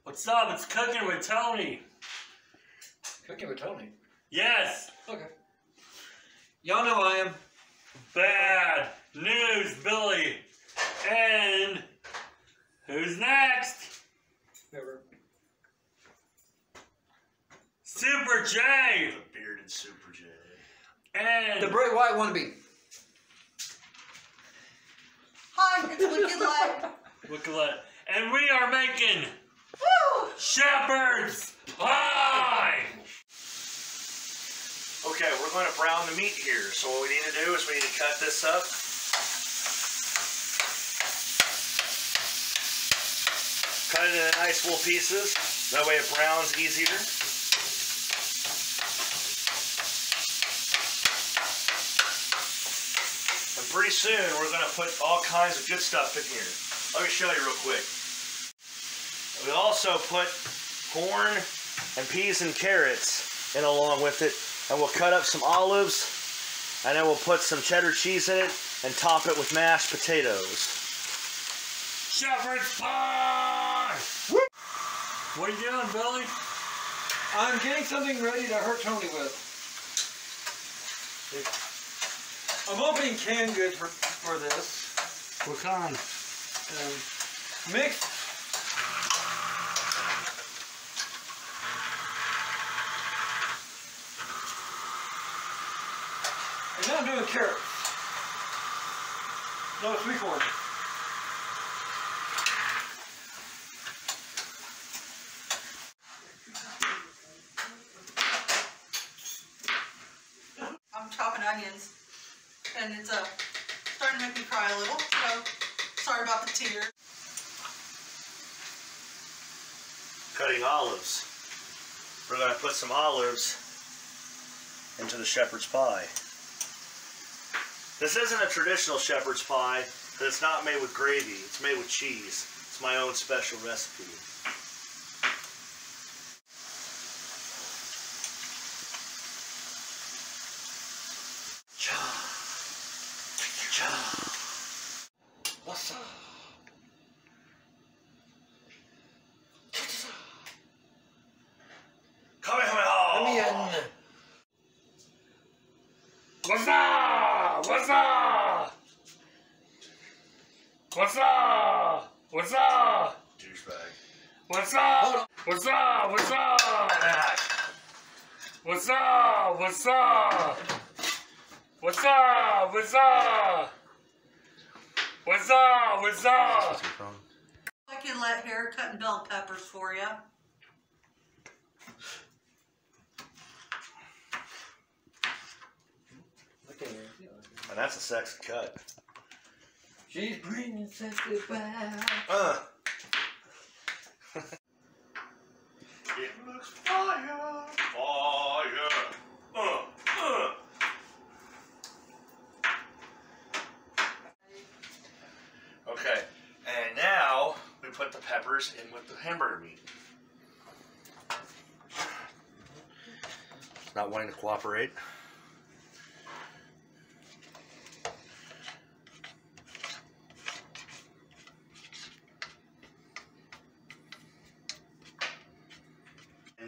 What's up? It's Cooking with Tony. Cooking with Tony? Yes. Okay. Y'all know I am. Bad News Billy. And who's next? Never. Super J. The bearded Super J. And the bright white wannabe. Hi, it's wickedlette. wickedlette. And we are making Shepards pie. Okay, we're going to brown the meat here. So what we need to do is we need to cut this up. Cut it into nice little pieces. That way it browns easier. And pretty soon we're going to put all kinds of good stuff in here. Let me show you real quick. We also put corn and peas and carrots in along with it. And we'll cut up some olives. And then we'll put some cheddar cheese in it and top it with mashed potatoes. Shepards pie. Woo! What are you doing, Billy? I'm getting something ready to hurt Tony with. I'm opening canned goods for this. What kind? Mixed. And now I'm doing carrots. No, sweet corn. I'm chopping onions, and it's starting to make me cry a little, so sorry about the tears. Cutting olives. We're going to put some olives into the shepherd's pie. This isn't a traditional shepherd's pie, but it's not made with gravy. It's made with cheese. It's my own special recipe. Cha. Cha. What's up? Onion. What's up? What's up? What's up? What's up? Douchebag. What's up? What's up? What's up? What's up? What's up? What's up? What's up? What's up? What's up? Wickedlette here, cutting bell peppers for you. And that's a sexy cut. She's bringing sexy back. It looks fire, fire. Okay, and now we put the peppers in with the hamburger meat. Not wanting to cooperate.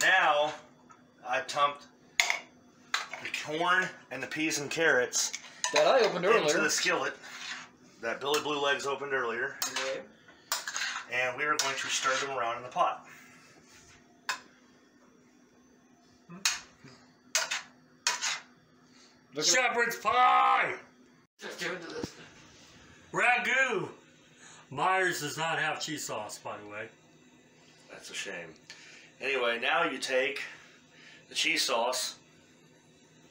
Now, I dumped the corn and the peas and carrots That I opened earlier. into the skillet that Billy Blue Legs opened earlier. Okay. And we are going to stir them around in the pot. Shepards pie. Just give it to this. Ragu. Myers does not have cheese sauce, by the way. That's a shame. Anyway, now you take the cheese sauce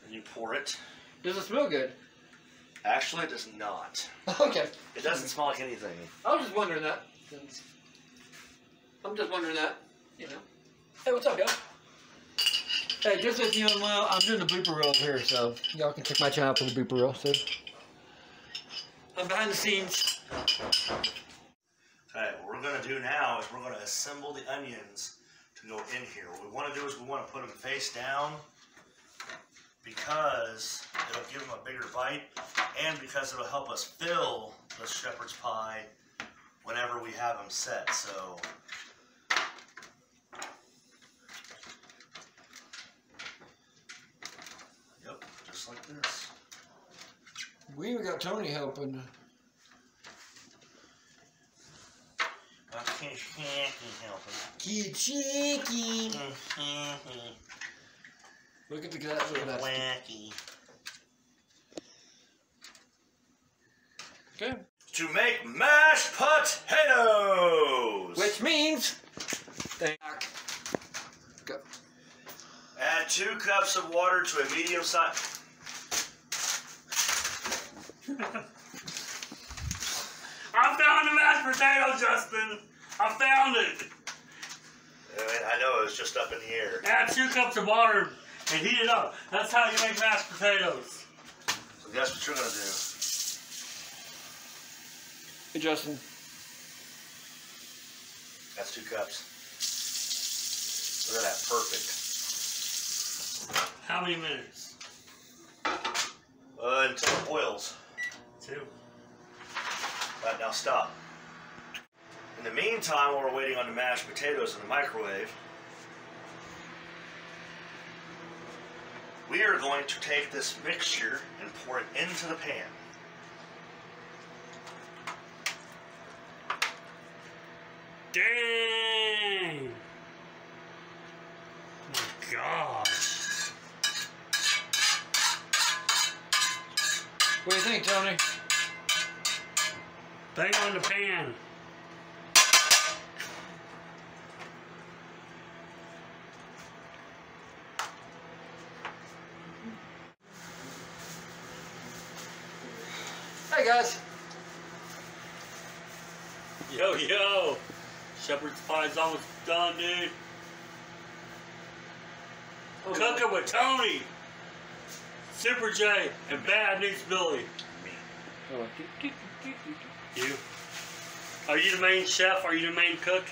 and you pour it. Does it smell good? Actually, it does not. Okay. It doesn't smell like anything. I was just wondering that. I'm just wondering that, you know. Hey, what's up, y'all? Hey, just as you know, I'm doing the blooper reel here, so y'all can check my channel for the blooper reel. So I'm behind the scenes. Okay, what we're going to do now is we're going to assemble the onions to go in here. What we want to do is we want to put them face down because it'll give them a bigger bite and because it'll help us fill the shepherd's pie whenever we have them set. So just like this. We even got Tony helping. Got Kid Shacky helping. Kid Shacky. Look at the guy. Look at that. Wacky. Okay. To make mashed potatoes! Which means. Go. Add 2 cups of water to a medium size. I found the mashed potato, Justin. I found it. I know it was just up in the air. Add 2 cups of water and heat it up. That's how you make mashed potatoes. So guess what you're gonna do? Hey, Justin. That's 2 cups. Look at that, perfect. How many minutes? Until it boils. 2. Right, now stop. In the meantime, while we're waiting on the mashed potatoes in the microwave, we are going to take this mixture and pour it into the pan. Dang! Oh my gosh. What do you think, Tony? Bang on the pan. Hey, guys. Yo, yo. Shepherd's pie's almost done, dude. Oh, Cook it with Tony, Super J, and Bad News Billy. Oh. You? Are you the main chef? Are you the main cook?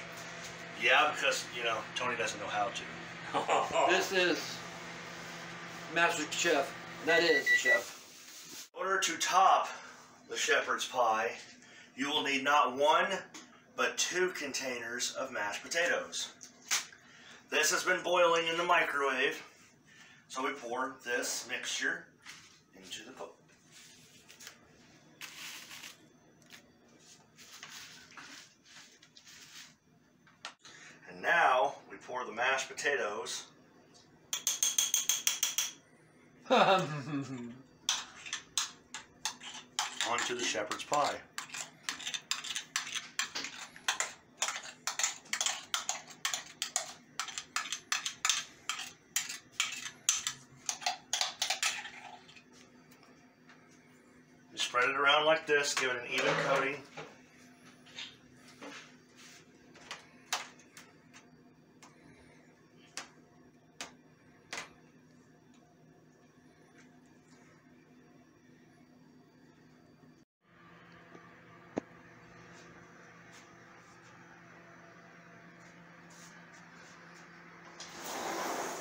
Yeah, because, you know, Tony doesn't know how to. This is Master Chef. That is the chef. In order to top the shepherd's pie, you will need not 1, but 2 containers of mashed potatoes. This has been boiling in the microwave, so we pour this mixture into the pot. And now we pour the mashed potatoes onto the shepherd's pie. You spread it around like this, give it an even coating.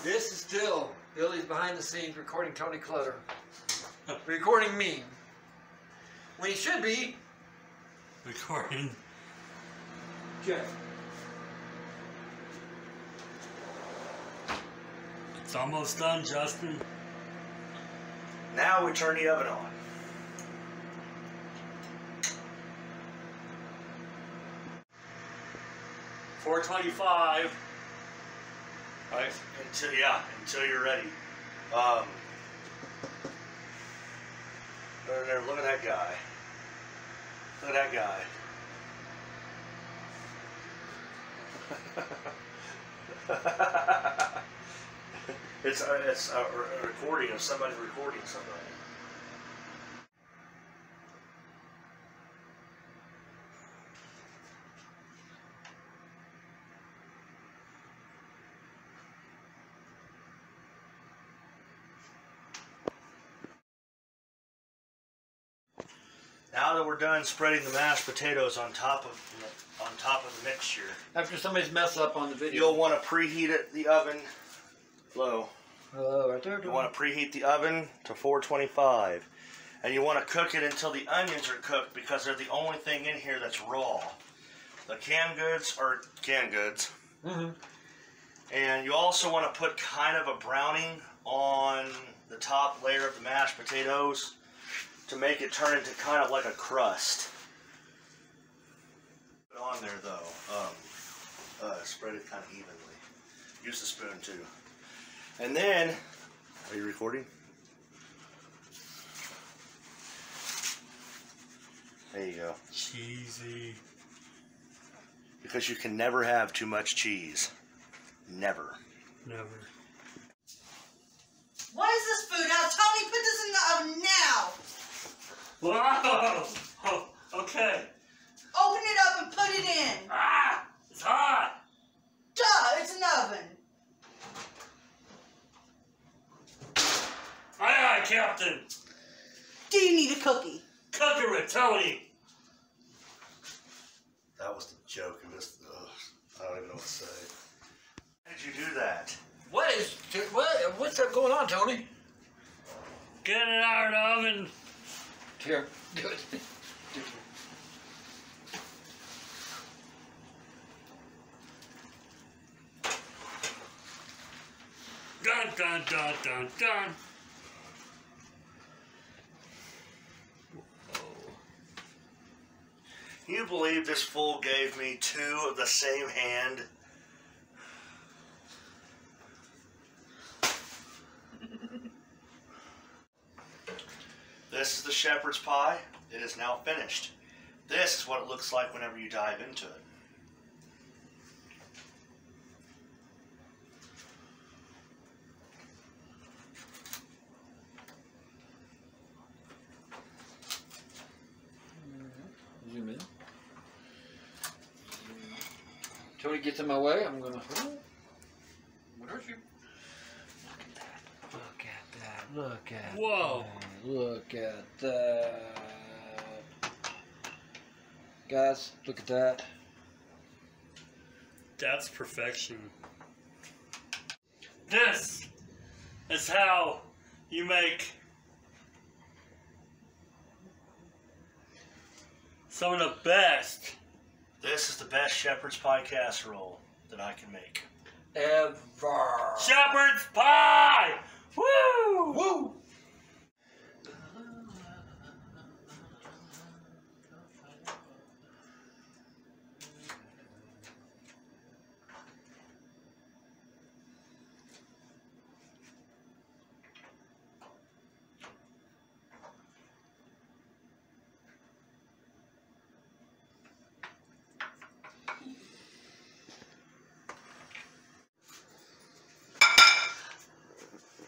This is still Billy's behind the scenes recording Tony Clutter. Recording me. When he should be Recording. Jeff. It's almost done, Justin. Now we turn the oven on. $425. Right. Until you're ready. There, look at that guy. Look at that guy. It's a recording of somebody recording somebody. Now that we're done spreading the mashed potatoes on top of the mixture, After somebody's mess up on the video. you'll want to preheat the oven low. Hello, right there. You want to preheat the oven to 425, and you want to cook it until the onions are cooked because they're the only thing in here that's raw. The canned goods are canned goods, Mm-hmm. and you also want to put kind of a browning on the top layer of the mashed potatoes to make it turn into kind of like a crust. Put it on there though. Spread it kind of evenly. Use the spoon too. And then, are you recording? There you go. Cheesy. Because you can never have too much cheese. Never. Never. What is this food out? Tony, put this in the oven now. Whoa! Oh, okay. Open it up and put it in. Ah! It's hot! Duh, it's an oven. Aye, aye, Captain. Do you need a cookie? Cooker with Tony. That was the joke in this. I don't even know what to say. How did you do that? What's up going on, Tony? Get it out of the oven. Here, do it. Dun, dun, dun, dun, dun. Can you believe this fool gave me 2 of the same hand? This is the shepherd's pie. It is now finished. This is what it looks like whenever you dive into it. Zoom in. Tony gets in my way. I'm gonna. What are you? Look at that. Look at that. Whoa. Look at that. Guys, look at that. That's perfection. This is how you make some of the best. This is the best shepherd's pie casserole that I can make. Ever. Shepherd's pie! Woo! Woo!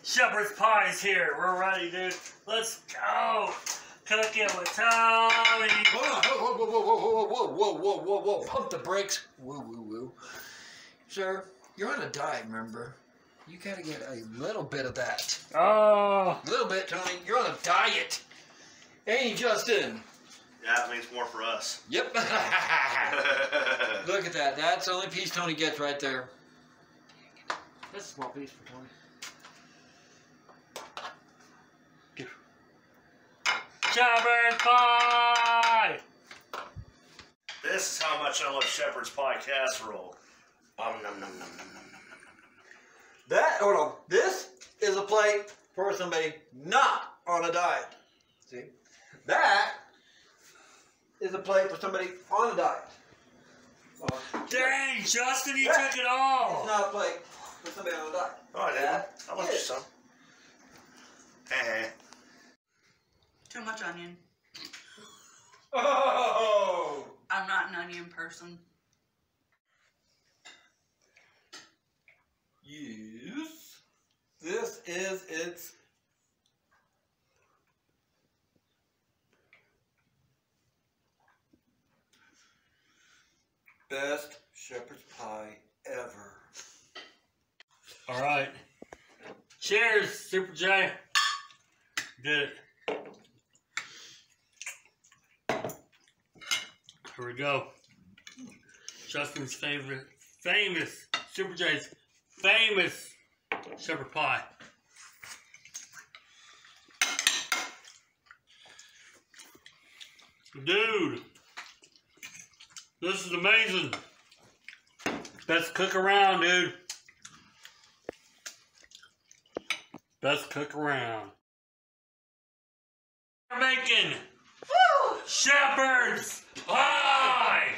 Shepherd's pie is here. We're ready, dude. Let's go. Cook it with Tommy. Hold on. Whoa. Pump the brakes. Woo. Sir, you're on a diet, remember? You gotta get a little bit of that. Oh. A little bit, Tony. You're on a diet. Ain't you, Justin? Yeah, that means more for us. Yep. Look at that. That's the only piece Tony gets right there. That's a small piece for Tony. Shepherd's pie! This is how much I love shepherd's pie casserole. Hold on. This is a plate for somebody not on a diet. See? That is a plate for somebody on a diet. Dang, Justin, you That took it all. It's not a plate for somebody on a diet. Oh, I didn't. I love you some. Too much onion. Oh! I'm not an onion person. Yes. This is its best shepherd's pie ever. All right. Cheers, Super J. Did it. Here we go. Justin's famous, Super J's famous shepherd pie. Dude, this is amazing. Best cook around, dude. Best cook around. We're making Shepards pie!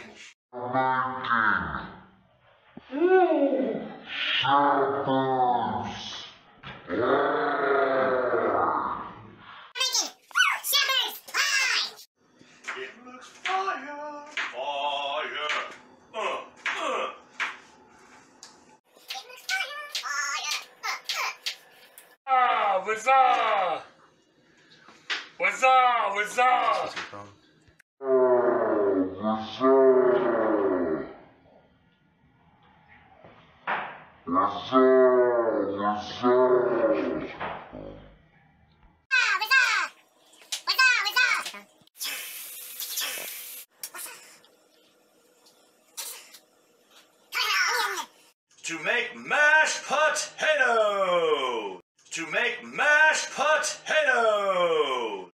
It looks fire, fire. Ah, what's up? What's up? What's up? To make mashed potatoes. To make mashed potatoes.